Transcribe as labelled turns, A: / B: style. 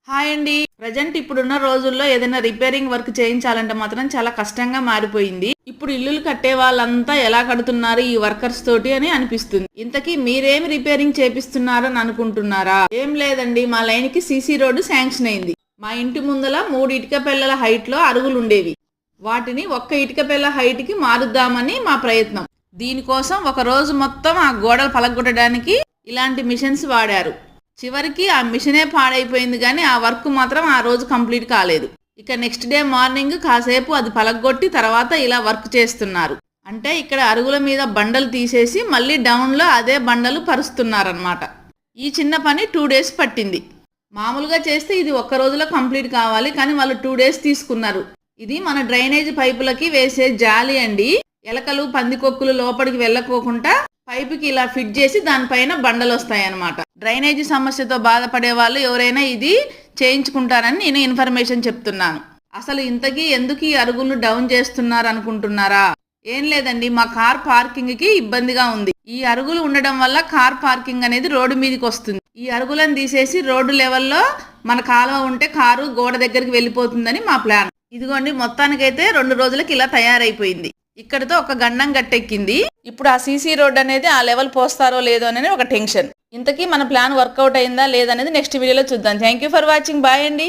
A: Hi అండి. Present ఇప్పుడున్న రోజుల్లో ఏదైనా రిపేరింగ్ వర్క్ చేయించాలంటే మాత్రం చాలా కష్టంగా మారిపోయింది. ఇప్పుడు ఇల్లులు కట్టే వాళ్ళంతా ఎలా కడుతున్నారు ఈ వర్కర్స్ తోటి అని అనిపిస్తుంది. ఇంతకీ మీరేమి రిపేరింగ్ చేపిస్తున్నారని అనుకుంటున్నారా? ఏం లేదండి, మా లైన్ కి సీసీ రోడ్డు శాంక్షన్ అయింది. మా ఇంటి ముందల 3 ఇటుక పిల్లల హైట్ లో అరుగులు ఉండేవి. వాటిని ఒక్క ఇటుక పిల్ల హైట్ కి మారుద్దామని మా ప్రయత్నం. దీనికోసం ఒక రోజు మొత్తం ఆ గోడలు పలగొట్టడానికి ఇలాంటి మిషన్స్ వాడారు. చివరికి ఆ మిషనే పాడైపోయింది, కానీ ఆ వర్క్ మాత్రం ఆ రోజు కంప్లీట్ కాలేదు. ఇక నెక్స్ట్ డే మార్నింగ్ కాసేపు అది పలగొట్టి తర్వాత ఇలా వర్క్ చేస్తున్నారు. అంటే ఇక్కడ అరుగుల మీద బండలు తీసేసి మళ్ళీ డౌన్లో అదే బండలు పరుస్తున్నారనమాట. ఈ చిన్న పని 2 days పట్టింది. మామూలుగా చేస్తే ఇది ఒక్క రోజులో కంప్లీట్ కావాలి, కానీ వాళ్ళు 2 days తీసుకున్నారు. ఇది మన డ్రైనేజ్ పైపులకి వేసే జాలి అండి. ఎలకలు పందికొక్కులు లోపలికి వెళ్ళకోకుండా పైపుకి ఇలా ఫిట్ చేసి దానిపైన బండలు వస్తాయి అన్నమాట. డ్రైనేజీ సమస్యతో బాధపడే వాళ్ళు ఎవరైనా ఇది చేయించుకుంటారని నేను ఇన్ఫర్మేషన్ చెప్తున్నాను. అసలు ఇంతకీ ఎందుకు ఈ అరుగులు డౌన్ చేస్తున్నారు అనుకుంటున్నారా? ఏం లేదండి, మా కార్ పార్కింగ్ కి ఇబ్బందిగా ఉంది. ఈ అరుగులు ఉండడం వల్ల కార్ పార్కింగ్ అనేది రోడ్డు మీదకి వస్తుంది. ఈ అరుగులను తీసేసి రోడ్డు లెవెల్లో మన కాలువ ఉంటే కారు గోడ దగ్గరికి వెళ్ళిపోతుందని మా ప్లాన్. ఇదిగోండి, మొత్తానికైతే 2 రోజులకి ఇలా తయారైపోయింది. ఇక్కడితో ఒక గండం గట్టెక్కింది. ఇప్పుడు ఆ సీసీ రోడ్ అనేది ఆ లెవెల్ పోస్తారో లేదో అనేది ఒక టెన్షన్. ఇంతకీ మన ప్లాన్ వర్కౌట్ అయిందా లేదనేది నెక్స్ట్ వీడియోలో చూద్దాం. Thank you for watching. Bye అండి.